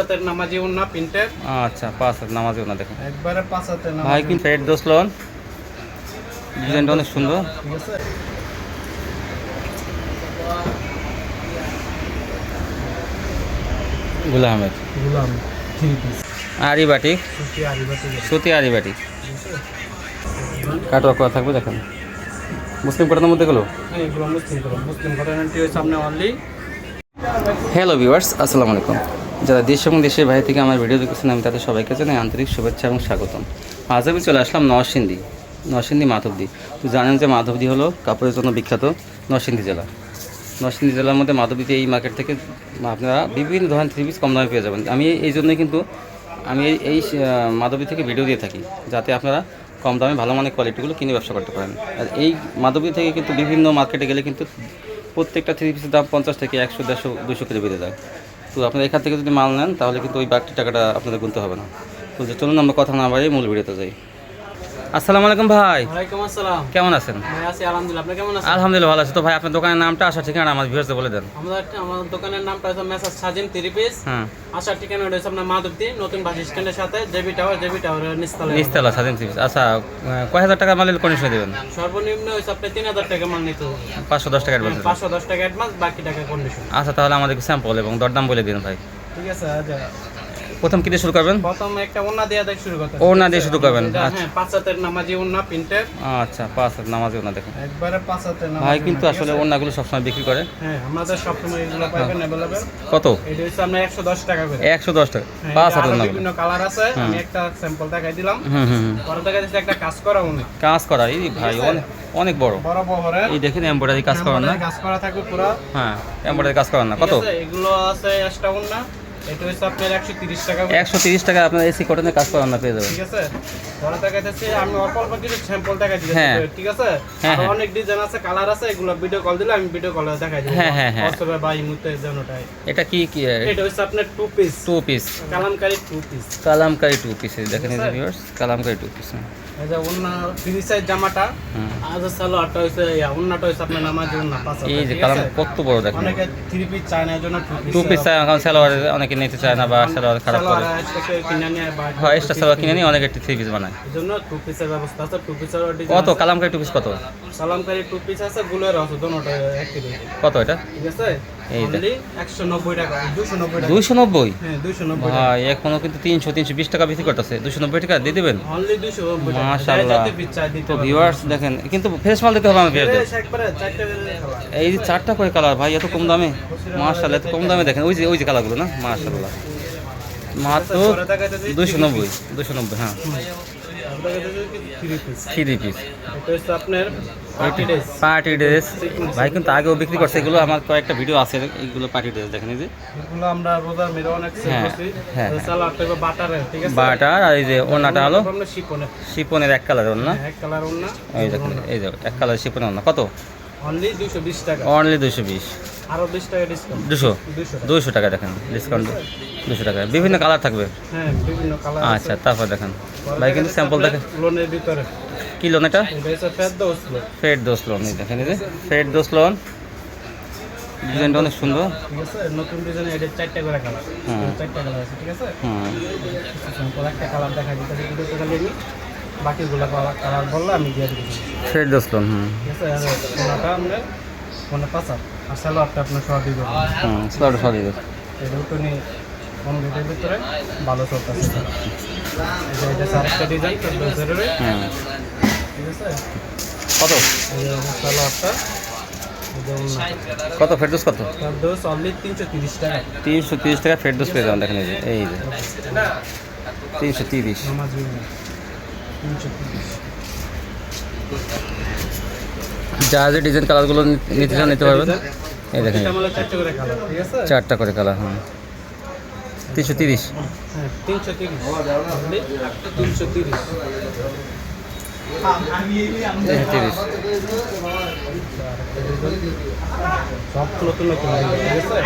হাতের নামাজি ওন্না প্রিন্টেড। আচ্ছা 5 হাত নামাজি ওন্না দেখেন একবারে 5 হাতের নামাজি। ভাই কিন্তু ফেড দোসলন ডিজাইনটা অনেক সুন্দর। ঠিক আছে, গুলা আহমেদ গুলাম 3 পিস আরি বাটি সুতি আরি বাটি। সুতি আরি বাটি কাটওয়ার্ক করা থাকবে দেখেন। মুসলিম কটনের মধ্যে গেলো। হ্যাঁ, এগুলো মুসলিম কটনটি হচ্ছে সামনে অনলি। হ্যালো ভিউয়ার্স, আসসালামু আলাইকুম। যারা দেশ এবং দেশের বাইরে থেকে আমার ভিডিও দেখছেন আমি তাদের সবাইকে জানাই আন্তরিক শুভেচ্ছা এবং স্বাগতম। আজ আমি চলে আসলাম নরসিংদী মাধবদী। তো জানেন যে মাধবদী হলো কাপড়ের জন্য বিখ্যাত নরসিংদী জেলা। নরসিংদী জেলার মধ্যে মাধবদীতে এই মার্কেট থেকে আপনারা বিভিন্ন ধরনের থ্রি পিস কম দামে পেয়ে যাবেন। আমি এই জন্যই কিন্তু আমি এই মাধবদী থেকে ভিডিও দিয়ে থাকি, যাতে আপনারা কম দামে ভালো মানের কোয়ালিটিগুলো কিনে ব্যবসা করতে পারেন। আর এই মাধবদী থেকে কিন্তু বিভিন্ন মার্কেটে গেলে কিন্তু প্রত্যেকটা থ্রি পিসের দাম 50 থেকে 100, 150, 200 করে বেড়ে যায়। তো আপনারা এখান থেকে যদি মাল নেন তাহলে কিন্তু ওই বাড়তি টাকাটা আপনাদের গুনতে হবে না। তো চলুন আমরা কথা না বাড়িয়ে মূল ভিডিওতে যাই। আসসালামু আলাইকুম ভাই। ওয়ালাইকুম আসসালাম। কেমন আছেন? ভাই আছি আলহামদুলিল্লাহ, আপনি কেমন আছেন? আলহামদুলিল্লাহ ভালো আছি। তো ভাই আপনার দোকানের নামটা, আসার ঠিকানা আমার ভিউয়ার্সদের বলে দেন। আমার দোকানের নামটা হচ্ছে মেসাজ সাজিম 3 পিস। হ্যাঁ, আসার ঠিকানা হচ্ছে আপনার মাধবদী নতুন বাস স্ট্যান্ডের সাথে জেবি টাওয়ারের নিচতলা সাজিম থ্রি পিস। আচ্ছা, কয় হাজার টাকা মালের কন্ডিশনে দেবেন? সর্বনিম্ন হচ্ছে আপনি 3000 টাকা মাল নিতে হবে। 510 টাকা অ্যাডভান্স। 510 টাকা অ্যাডভান্স, বাকি টাকা কন্ডিশন। আচ্ছা, তাহলে আমাদেরকে স্যাম্পল এবং দরদাম বলে দিন ভাই। ঠিক আছে, আচ্ছা প্রথম কি দিয়ে শুরু করবেন? প্রথম একটা ওন্না দিয়ে শুরু করতে হবে। ওড়না দিয়ে শুরু করবেন। হ্যাঁ, 5 হাতের নামাজি ওন্না প্রিন্টেড। আচ্ছা, 5 হাত নামাজি ওড়না দেখেন। একবারে 5 হাতের নামাজি। ভাই কিন্তু আসলে ওড়নাগুলো সবসময় বিক্রি করে। হ্যাঁ, আমাদের সবসময় এগুলো পাবেন अवेलेबल। কত? এটা হচ্ছে আমরা 110 টাকা করে। 110 টাকা হ্যাঁ, 5 হাতের আরো ওড়না। বিভিন্ন কালার আছে, আমি একটা স্যাম্পল দেখাই দিলাম। পরে দেখা যাচ্ছে একটা কাজ করা ওন্না। কাজ করা এই ভাই অনেক বড় বড় বহরে এই দেখেন এমব্রয়ডারি কাজ করা না? কাজ করা থাকবে পুরো। হ্যাঁ, এমব্রয়ডারি কাজ করা না। কত? ঠিক আছে, এগুলো আছে এক্সট্রা ওন্না। এটা হচ্ছে আপনার 130 টাকা করে। 130 টাকা আপনার এসি কটনের কাজ করা না পেয়ে যাবেন। ঠিক আছে, পরে দেখা যাচ্ছে আমি অল্প অল্প কিছু স্যাম্পল দেখাই দিচ্ছি। হ্যাঁ। ঠিক আছে, হ্যাঁ, আর হ্যাঁ। অনেক ডিজাইন আছে, কালার আছে, এগুলো ভিডিও কল দিলে আমি ভিডিও কলে দেখাই দেব। হ্যাঁ, হ্যাঁ, হ্যাঁ। অথবা বা ইমুতে জানোটাই। এটা কি এটা হচ্ছে আপনার 2 piece 2 piece Kalamkari 2 piece. Kalamkari 2 piece দেখেন এই যে ভিউয়ার্স, কালামকারী 2 পিস। এই যে ওন্না ফ্রি সাইজ জামাটা, আজ সালোয়ারটা হইছে ওন্নাটা হইছে আপনার নামাজি ওন্না 5 এই যে কালাম কত বড় দেখেন। অনেকে 3 পিস চায় না, এর জন্য 2 পিস চায়, কারণ সালোয়ার অনেকে নিতে চায় না বা সালোয়ার খারাপ করে। কিনে নিয়ে বা হয় এক্সট্রা সালোয়ার কিনে নিয়ে অনেকে 3 পিস বানায়। এজন্য 2 পিসের ব্যবস্থা আছে। 2 পিসের ডিজাইন কত কালামকারী 2 পিস কত? সালামকারী 2 পিস আছে, গুলোর আছে দোনোটা একই রেট। কত এটা? ঠিক আছে, এইটা অনলি 190 টাকা, 290 টাকা। 290? হ্যাঁ, 290 টাকা। ভাই এখনো কিন্তু 320 টাকা বিক্রি করতেছে। 290 টাকা দিয়ে দিবেন? অনলি 290 টাকা। মাশাআল্লাহ। যাতে পিস চাই দিতে তো পারবো। ভিউয়ার্স দেখেন, কিন্তু ফ্রেশ মাল দিতে হবে আমার ভিউয়ারদের। ফ্রেশ একবারে 4টা কালার। এই যে 4টা করে কালার ভাই, এত কম দামে। মাশাআল্লাহ, এত কম দামে দেখেন। ওই যে কালারগুলো না, মাশাআল্লাহ। মাত্র 290। হ্যাঁ, আপনাদের কাছে 3 পিস। 3 পিস এটা হচ্ছে আপনার পার্টি ড্রেস। ভাই কিন্তু আগেও বিক্রি করছে এগুলো, আমার কয়েকটা ভিডিও আছে এইগুলো পার্টি ড্রেস দেখেন। এই যে এগুলো আমরা রোজার মেরে অনেক সেল হ্যাঁ, করছি। হ্যাঁ। সালোয়ারটা হবে বাটারের, ঠিক আছে? বাটার। আর এই যে ওড়নাটা হলো আমরা শিপনের। শিপনের এক কালার ওড়না। এক কালার ওন্না। এই দেখেন, এই যে এক কালার শিপনের ওড়না। কত? অনলি 220 টাকা। অনলি 220। আরো 20 টাকা ডিসকাউন্ট। 200 টাকা দেখেন ডিসকাউন্ট। 200 টাকা, বিভিন্ন কালার থাকবে। হ্যাঁ, বিভিন্ন কালার আছে। আচ্ছা, তারপর দেখেন ভাই কিন্তু স্যাম্পল দেখেন। লোনের ভিতরে কি লোন এটা? এটা হচ্ছে ফেরদৌস লোন। ফেরদৌস লোন। এই দেখেন, এই যে ফেরদৌস লোন, ডিজাইনটা অনেক সুন্দর। ঠিক আছে, নতুন ডিজাইন। এটা 4টা করে কালার। 4টা কালার আছে, ঠিক আছে? স্যাম্পল একটা কালার দেখাই দিতেছি, ভিডিওতে খালি আমি বাকিগুলো কালার বললে আমি দিয়ে দিচ্ছি। ফেরদৌস লোন। ঠিক আছে, আর ওনাটা আমরা মানে 5 আর সালোয়ারটা আপনার সহ দিব। সালোয়ারটা সহ দিয়ে। এটা তো নি কম রেটের ভিতরে ভালো চলতেছে। এটা আরেকটা ডিজাইন ফেরদৌসের। ঠিক আছে, কত? এই যে সালোয়ারটা, কত ফেরদৌস? কত? ফেরদৌস অনলি 330 টাকা। 330 টাকা ফেরদৌস পেয়ে যাবেন। দেখেন এই যে 330। নামাজি ওন্না 330। যা যে ডিজাইন কালারগুলো নিতে চান নিতে পারবেন। এই দেখেন, এটা মানে 4টা করে কালার, ঠিক আছে? 4টা করে কালার। 330। হ্যাঁ, 330 অনলি 330। 330। সব নতুন নতুন, ঠিক আছে?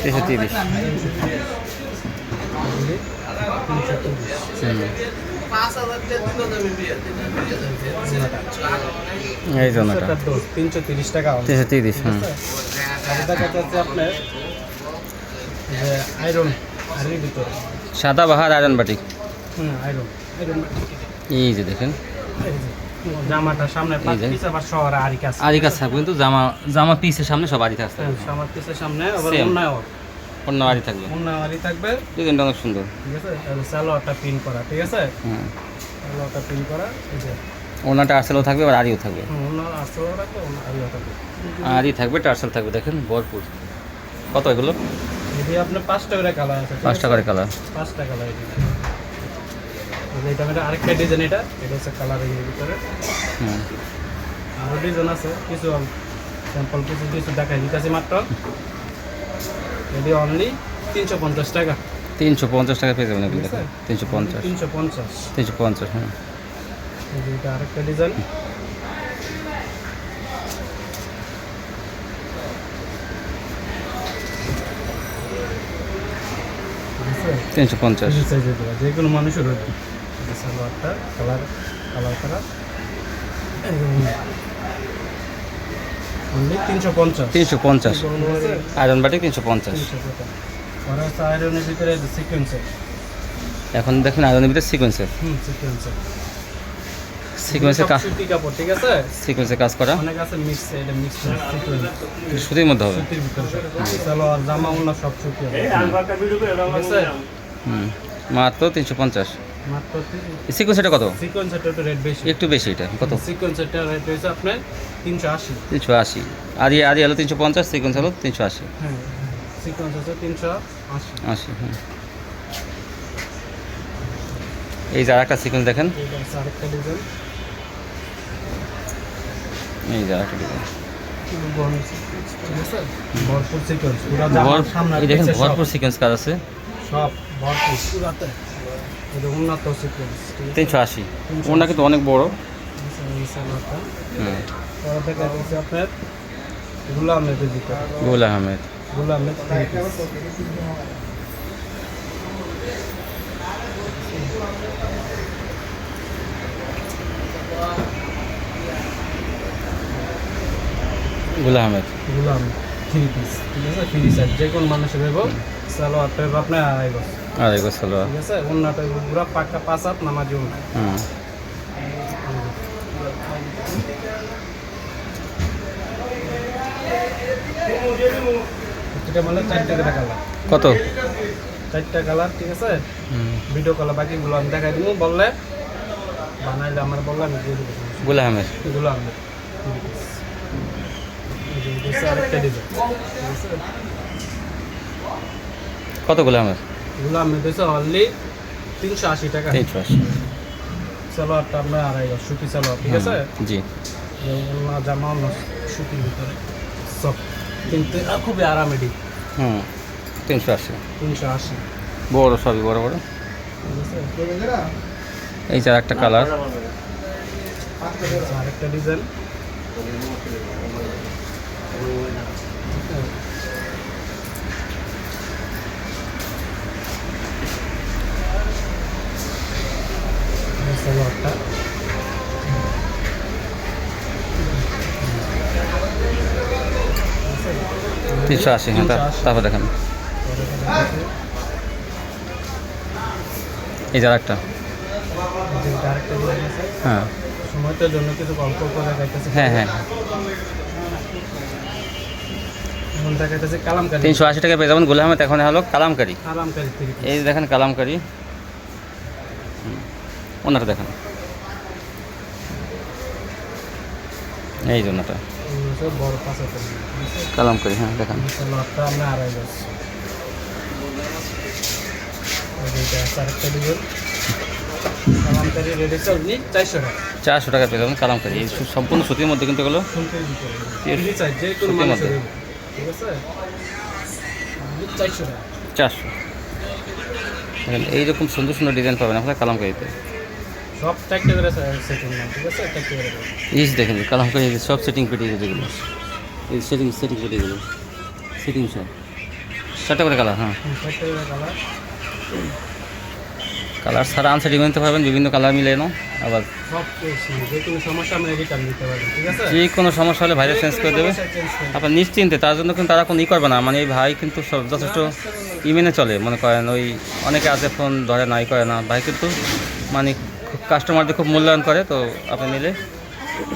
330। এই জন্যটা এটার দোষ 330 টাকা হবে। 330, হুম। আর দেখা যাচ্ছে আপনার যে আয়রন আয়রনের ভিতরে সাদা বাহার আয়রন বাটিক। আয়রন আয়রন এই যে দেখেন জামাটা সামনে এই যে। পিছে আবার শহর আরি কাজ আরি কাজ থাকবে, কিন্তু জামা জামা পিসের সামনে সব আরি থাকবে, আমার পিছের সামনে আবার Same. অন্য আরি থাকবে। অন্য আরি থাকবে, ডিজাইনটা অনেক সুন্দর। ঠিক আছে। আর সালোয়ারটা প্রিন্ট করা, ঠিক আছে। হুম, সালোয়ারটা প্রিন্ট করা, এই যে ওনাটা টার্সেলও থাকবে আর আরিও থাকবে। অন্য আসলে রাখবে, অন্য আরিও থাকবে। আরি থাকবে, টার্সেল থাকবে, দেখেন ভরপুর। কত এগুলো? যদি আপনি 5 টাকা করে কালার আছে, 5 টাকার কালার। 5 টাকা কালার। এটা মানে আরেকটা ডিজাইন, এটা হচ্ছে কালারিং এর ভিতরে। হুম, আরও ডিজাইন আছে, কিছু স্যাম্পল কিছু দেখাই দিতেছি মাত্র। এটি অনলি 350 টাকা। 350 টাকা পেয়ে যাবেন এগুলো, ঠিক আছে। দেখেন 350। 350। 350, হ্যাঁ। এই যে এটা আরেকটা ডিজাইন। ঠিক আছে। 350। এই সাইজের গুলো, যে কোনো মানুষের হবে। সালোয়ারটা কালার করা অনলি 350। 350 iron batik 350। 300 টাকা। আর হচ্ছে আয়রনের ভিতরে সিকোয়েন্সের। এখন দেখেন আয়রনের ভিতরে সিকোয়েন্সের কাজ, সুতি কাপড়, ঠিক আছে। সিকোয়েন্সের কাজ করা, অনেক আছে মিক্স, এটা মিক্স সিকোয়েন্স। সুতির মধ্যে হবে। সুতির ভিতরে সালোয়ার জামা ওনা সব সুতি হবে, ঠিক আছে। হুম, মাত্র 350। মাত্র সিকোয়েন্সটা কত? সিকোয়েন্সের একটু রেট বেশি। একটু বেশি, এটা কত? সিকোয়েন্সের রেট হয়েছে আপনার 380। 380। আরি আরি হলো 350, সিকোয়েন্স হলো 380। হ্যাঁ, সিকোয়েন্স আছে 380। 80, হুম। এই যে আরেকটা সিকোয়েন্স দেখেন, এটা হচ্ছে আরেকটা ডিজাইন। এই যে আরেকটা ডিজাইন, ঠিক আছে। ভরপুর সিকোয়েন্স, পুরো জামার সামনে এই দেখেন পিছে ভরপুর সিকোয়েন্স কাজ আছে। সব ভরপুর পুরাতে। এটা উন্নত সিকোয়েন্স, ঠিক আছে। 380। ওটা কিন্তু অনেক বড়। এই সালোয়ারটা। হুম, পরে দেখা যাচ্ছে আপনার গুলা আহমেদের ভিতরে। গুল আহমেদ। গুলা আহমেদ three piece। গুল আহমেদ। গুলা আহমেদ 3 piece, ঠিক আছে। ফ্রি সাইজ, যে কোন মানুষের ভেবো। সালোয়ার পেব আপনার 2.5 গজ, আর এগো সালোয়ার। ঠিক আছে। অন্যটা পুরো পাক্কা 5 হাত নামাজ উন্না। হুম, এটা মানে 4 টাকা কালার, কত? 4টা কালার, ঠিক আছে। হুম, ভিডিও কলে বাকিগুলো আমি দেখাই দিব, বললে বানাইলে আমার বললে আমি দিয়ে দেবো। গুল আহমেদ। এগুলো আমি আরেকটা ডিজাইন, ঠিক আছে। কত গুল আহমেদ? এগুলো আমি দিয়েছি অনলি 380 টাকা। 380। সালোয়ারটা আপনার 2.5 গজ সুতি সালোয়ার, ঠিক আছে। জি, যে অন্য জামা অন্য সুতির ভিতরে সব, কিন্তু খুবই আরামেডি। হুম, 380। 380, বড়, সবই বড় বড়। ঠিক আছে। এই যে একটা কালার, আরেকটা ডিজাইন। সালোয়ারটা 380। হ্যাঁ, তারপর দেখেন এই যে একটা। আরেকটা ডিজাইন আছে। হ্যাঁ সময়টার জন্য কিছু গল্প করে দেখাইতেছে। হ্যাঁ হ্যাঁ, এখন দেখাইতেছে কালামকারী। 380 টাকা পেয়ে যাবেন গুল আহমেদ। এখন হলো কালামকারি। কালামকারী থেকে এই যে দেখেন কালামকারি, ওনাটা দেখেন, এই জন্যটা বড় পাশে কালামকারি। হ্যাঁ দেখেন, লটটা আমরা 2.5 গজ। আরেকটা ডিজাইন কালামকারী রেট হচ্ছে আপনি 400 টাকা। 400 টাকা পেয়ে যাবেন কালামকারি। এই সম্পূর্ণ সুতির মধ্যে কিন্তু এগুলো সুতির ভিতরে ফ্রি সাইজ, যে কোনো সুতির মানুষের মধ্যে। হবে, ঠিক আছে। 400 টাকা। 400। দেখেন এইরকম সুন্দর সুন্দর ডিজাইন পাবেন আপনার কালামকারিতে। সব 4 টাকা করে সেটিং না, ঠিক আছে। 4 টাকা করে। এই যে দেখেন কালামকারি সব সেটিং পেটি যেগুলো, এই সেটিং পেটিগুলো সেটিং সব 4 টাকা করে কালার। হ্যাঁ, 4 টাকা করে কালার। কালার ছাড়া আনসেটিং নিতে পারবেন, বিভিন্ন কালার মিলে নাও। আবার সব যে কোনো সমস্যা আমরা রিটার্ন দিতে পারি, ঠিক আছে? যে কোনো সমস্যা হলে ভাইরা চেঞ্জ করে দেবে চেঞ্জ করে আপনার নিশ্চিন্তে। তার জন্য কিন্তু তারা কোনো করবে না, মানে এই ভাই কিন্তু সব যথেষ্ট মেনে চলে। মনে করেন ওই অনেকে আছে ফোন ধরে নাই করে না, ভাই কিন্তু মানে কাস্টমারদের খুব মূল্যায়ন করে। তো আপনি নিলে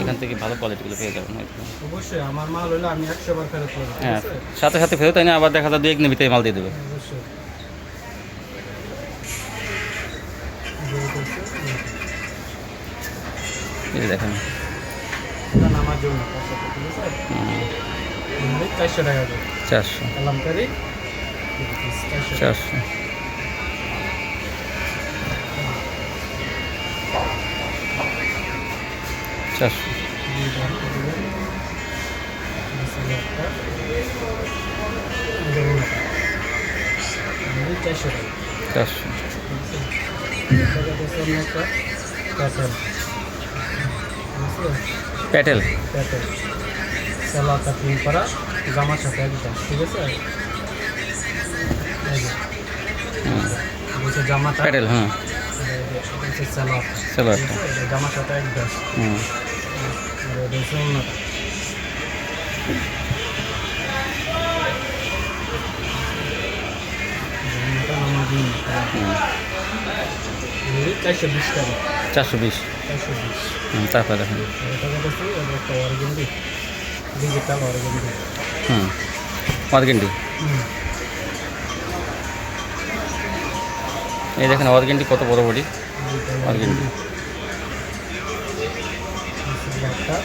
এখান থেকে ভালো কোয়ালিটিগুলো পেয়ে যাবেন হয়তো। অবশ্যই আমার মাল হলে আমি 100 বার ফেরত করবো, ঠিক হ্যাঁ, আছে? সাথে সাথে ফেরত তাই না, আবার দেখা যায় 2-1 দিনের ভিতরে মাল দিয়ে দেবে। অবশ্যই। এই দেখেন এটা নামার জন্য, ঠিক আছে? 400 টাকা করে 400 কালামকারি, 400 400 400 400 প্যাটেল। সালোয়ারটা প্রিন্ট করা, জামার সাথে একদম, ঠিক আছে? জামাটা প্যাটেল, হ্যাঁ সালোয়ারটা, সালোয়ারটা, জামার সাথে একদম। হুম হুম। 420 টাকা, 420 420। তারপরে দেখেন এটা দেখছি, এটা একটা অর্গেন্ডি, ডিজিটাল অর্গেন্ডি। হুম অর্গেন্ডি। এই দেখেন অর্গেন্ডি কত বড় বডি অর্গেন্ডি। একটা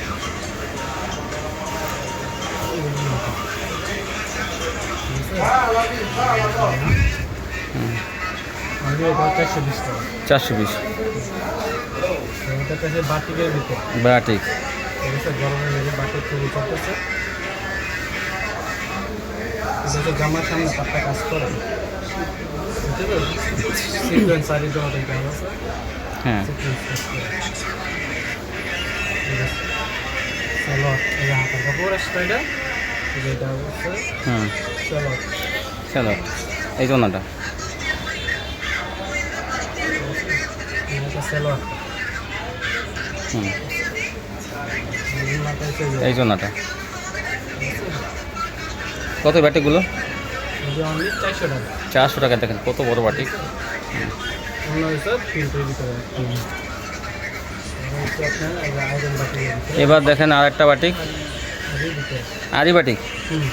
আমি এটা 420 টাকা। 420 এটা কাছে বাটিকের ভিতরে, বাটিক। ঠিক আছে? গরমের মধ্যে বাটিক খুবই চলতেছে। এটা তো জামার সামনে পাটটা কাজ করে, সিকোয়েন্স শাড়ি দেওয়া ঠিক আছে? হ্যাঁ সিকোয়েন্স কাজ করে। ঠিক আছে? সালোয়ার, এই হাতের কাপড় আসছে এটা, যেটা হচ্ছে হুম সালোয়ার। চলো এই জন্যটা এটা সালোয়ার, হুম মাথা হচ্ছে যে এই জন্যটা কত ব্যাটিকগুলো? অনলি 400 টাকা। 400 টাকা। দেখেন কত বড় বাটিক। অন্য হচ্ছে প্রিন্টের ভিতরে। এটা হচ্ছে আপনার আয়রন বাটিকের ভিতরে, এবার দেখেন আর একটা বাটিক, আরির ভিতরে। আরি বাটিক। হুম,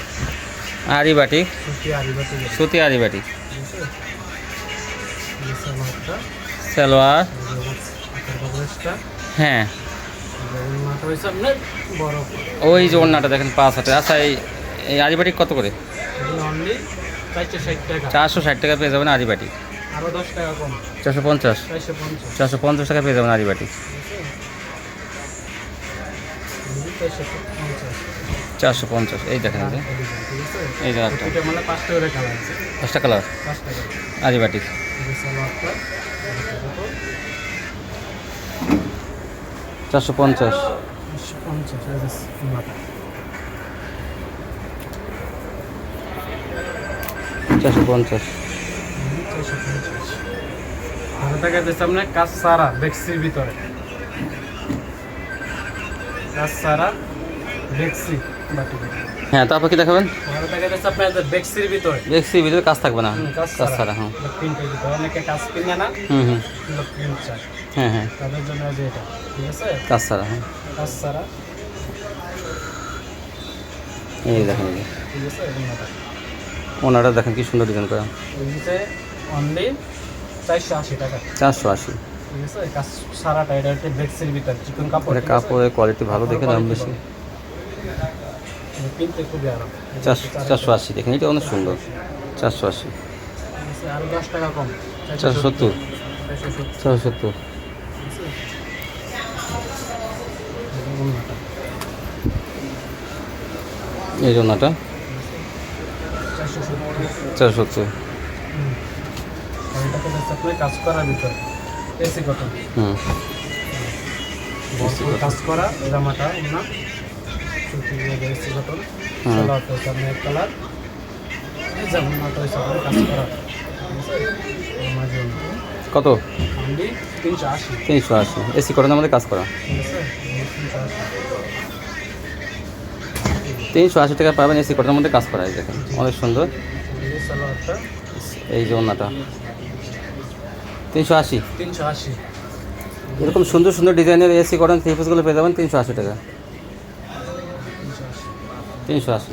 আরি বাটিক, সুতি আরি বাটিকের, সুতি আরি বাটিক। ঠিক আছে? এই সালোয়ারটা, সালোয়ার, হাতের কাপড়টা, হ্যাঁ মাথা হচ্ছে আপনার বড়। ওই যে ওড়নাটা দেখেন 5 হাতে। আচ্ছা এই আরি বাটিক কত করে? এগুলো অনলি 460 টাকা। 460 টাকা পেয়ে যাবেন আরি বাটিক। আরও 10 টাকা কম, 450 450। 450 টাকা পেয়ে যাবেন আরি বাটিক। 450 এই দেখেন এই যে এই যে একটা এটা মানে 5 টাকা করে কালার আছে, 5টা কালার 5 টাকা। আরি বাটিক। এই সালোয়ারটা 450 50 মাথা, 450 ভালো টাকা দিচ্ছে আপনার কাজ সারা বেক্সির ভিতরে, কাজ সারা বেক্সি বাটি। হ্যাঁ তারপর কি দেখাবেন? ভালো টাকা দিচ্ছে আপনার বেক্সির ভিতরে, দেখছি ভিতরে কাজ থাকবে না, কাজ কাজ সারা। ছাড়া। হ্যাঁ প্রিন্টের ভিতরে অনেকে কাজ কিনে না, হুম প্রিন্ট চায়, হ্যাঁ হ্যাঁ তাদের জন্য যে এটা, ঠিক আছে? কাজ ছাড়া। হ্যাঁ কাজ সারা, এই দেখেন এই যে ঠিক আছে? এবং এটা ওনারা দেখেন কি সুন্দর ডিজাইন করা। ওই নিচে অনলি 480 টাকা, 480। ঠিক আছে? কাজ সারাটা এটা হচ্ছে বেক্সির ভিতরে চিকন কাপড়, এটা ঠিক আছে? কাপড়ের কোয়ালিটি ভালো দেখে দাম বেশি। কিনতে খুবই আরাম। 480 দেখেন এটা অনেক সুন্দর। 480 আরো 10 টাকা কম, 470 470, 470 এই জন্যটা 470। এটাকে আপনি কাজ করার ভিতরে এসি কটন, হুম কাজ করা জামাটা না সুতি এসি কটন, সালোয়ারটা হচ্ছে আপনার কালার, জামাটা হচ্ছে আপনার কাজ করা, ঠিক আছে? মাঝে কত? অনলি 380। 380 এসি কটনের মধ্যে কাজ করা। ঠিক আছে 380 টাকা পাবেন এসি কটনের মধ্যে কাজ করা। এই দেখেন অনেক সুন্দর। 380। এই সালোয়ারটা এই যে ওন্নাটা 380। 380। এরকম সুন্দর সুন্দর ডিজাইনের এসি কটন থ্রি পিসগুলো পেয়ে যাবেন 380 টাকা। 380।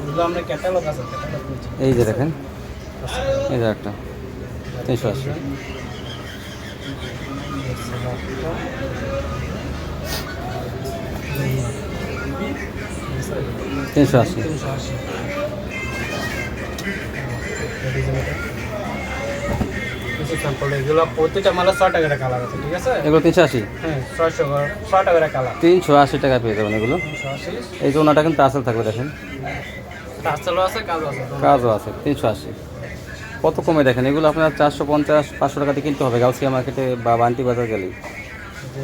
এগুলো আমরা ক্যাটালগ আছে, ক্যাটালগ নিচে। এই যে দেখেন, এই যে একটা 380। 380। 380। কিছু স্যাম্পল এগুলো প্রত্যেকটা মালের 6 টাকা কালার আছে, ঠিক আছে? এগুলো 380। হ্যাঁ 6 টাকা কালার। 380 টাকা পেয়ে যাবেন এগুলো। 380। এই যে ওনাটা কিন্তু আসল থাকবে দেখেন, টাসেলও আছে, কাজও আছে। কাজও আছে। 380 কত কমে দেখেন। এগুলো আপনার 450-500 টাকা দিয়ে কিনতে হবে গাউসিয়া মার্কেটে বা বান্টি বাজার গেলেই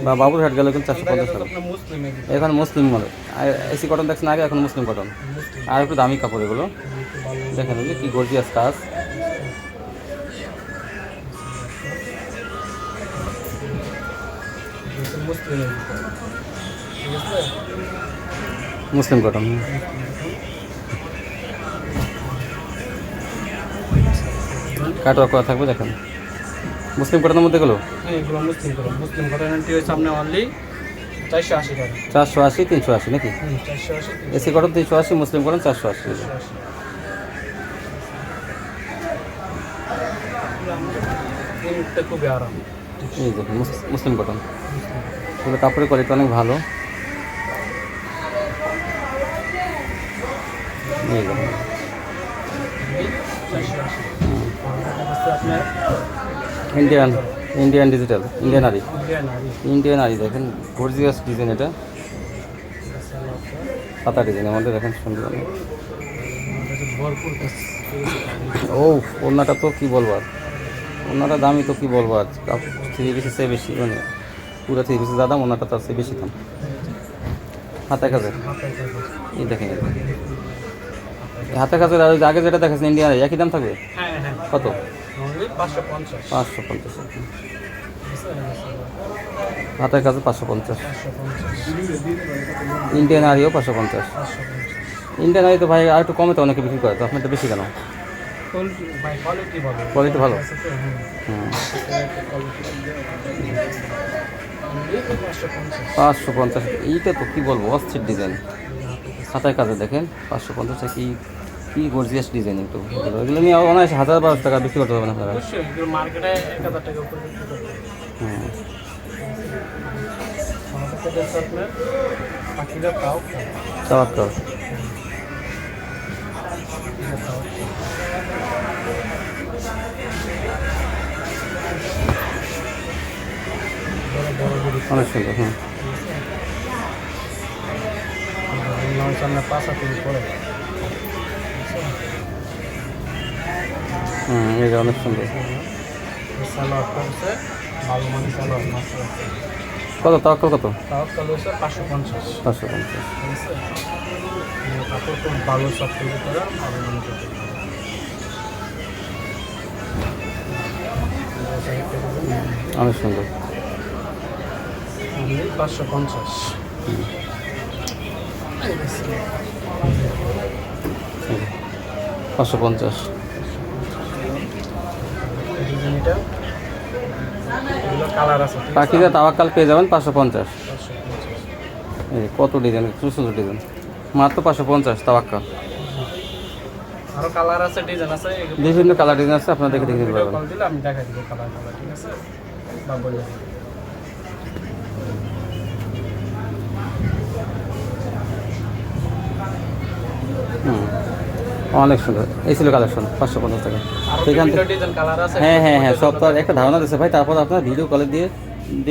বা বাবুরহাট গেলেও কিন্তু 450 টাকা। আপনার মুসলিমে এখন মুসলিম মডেল এসি কটন দেখছেন আগে, এখন মুসলিম কটন। আর একটু দামি কাপড় এগুলো দেখেন, এই যে কি গর্জিয়াস কাজ। মুসলিমে, ঠিক আছে? মুসলিম কটন। কাটওয়ার্ক করা থাকবে দেখেন মুসলিম কটনের মধ্যে গেলো। হ্যাঁ এগুলো মুসলিম করো। মুসলিম কটনটি হচ্ছে আপনার অনলি 480 টাকা। 480 380 নাকি? 480। এসি কটন 380, মুসলিম কটন 480। এটা খুবই আরাম। এই দেখুন মুসলিম কটন, এগুলো কাপড়ের কোয়ালিটি অনেক ভালো। এই দেখুন 480। আপনার ইন্ডিয়ান ডিজিটাল ইন্ডিয়ান আরি। ইন্ডিয়ান আরি। ইন্ডিয়ান আরি দেখেন গর্জিয়াস ডিজাইন। এটা পাতা ডিজাইনের মধ্যে দেখেন সুন্দর। ভরপুর ও ওড়নাটা তো কী বলবো আর, ওড়নাটা দামি তো কী বলবো আর। থ্রি পিসের চেয়ে বেশি, মানে পুরো থ্রি পিসের দাম, ওড়নাটা তার চেয়ে বেশি দাম। হাতের কাজের এই দেখেন, এই হাতের কাজের আর আগে যেটা দেখাচ্ছেন ইন্ডিয়ান আরি একই দাম থাকবে। হ্যাঁ হ্যাঁ কত? অনলি 550। 550। হাতের কাছে 550। 550। Indian Arroyo 550। 550। ইন্ডিয়ান আরি তো ভাই আর একটু কমে তো অনেকে বিক্রি করে, তো আপনার তো বেশি কেন? কোয়ালিটি ভালো। কোয়ালিটি ভালো। হুম। 550। এইটা তো কী বলবো অস্থির ডিজাইন। হাতের কাজে দেখেন 550 কি কি গর্জিয়াস ডিজাইন। একটু এগুলো নিয়ে অনায়াসে 1000-1200 টাকা বিক্রি করতে পারবেন আপনারা। অবশ্যই এগুলো মার্কেটে 1000 টাকা উপরে বিক্রি করতে হবে। হুম আমাদের কাছে আছে আপনার পাখিরা তাও চমৎকার। অনেক সুন্দর। হুম সামনে 5 পরে। এই যে অনেক সুন্দর। সালোয়ার করছে ভালো মানে সালোয়ার মাছ আছে। কত তাওয়াক্কাল কত? তাওয়াক্কাল হচ্ছে 550। 550। ঠিক আছে? কাপড় খুব ভালো সব তৈরি করা ভালো মানে করতে পারে। অনেক সুন্দর। 550। 550। কালার আছে পাখিরা তাওয়াক্কাল পেয়ে যাবেন 550। 550। এই কত ডিজাইন, সুন্দর সুন্দর ডিজাইন, মাত্র 550 তাওয়াক্কাল। আরো কালার আছে, ডিজাইন আছে, বিভিন্ন কালার ডিজাইন আছে, আপনারা দেখে দেখে নিতে পারবেন। কল দিলে আমি দেখাই দিব কালার, ঠিক আছে? বা বলে অনেক সুন্দর। এই ছিল কালেকশন 550 টাকা। সেখান থেকে ডিজাইন কালার আছে। হ্যাঁ সব তো একটা ধারণা দিচ্ছে ভাই, তারপর আপনার ভিডিও কলে দিয়ে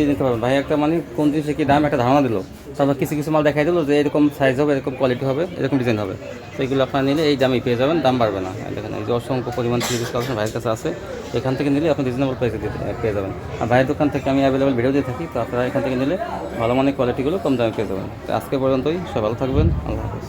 নিতে পারবেন ভাই। একটা মানে কোন জিনিসে কি দাম একটা ধারণা দিল, তারপর কিছু কিছু মাল দেখাই দিল যে এরকম সাইজ হবে, এরকম কোয়ালিটি হবে, এরকম ডিজাইন হবে। তো এগুলো আপনার নিলে এই দামই পেয়ে যাবেন, দাম বাড়বে না। দেখেন এই যে অসংখ্য পরিমাণ থ্রি পিস কালেকশন ভাইয়ের কাছে আছে, এখান থেকে নিলে আপনি রিজনেবল প্রাইসে পেয়ে যাবেন। আর ভাইয়ের দোকান থেকে আমি অ্যাভেলেবল ভিডিও দিয়ে থাকি, তো আপনারা এখান থেকে নিলে ভালো মানের কোয়ালিটিগুলো কম দামে পেয়ে যাবেন। তো আজকে পর্যন্তই, সব ভালো থাকবেন, আল্লাহ হাফেজ।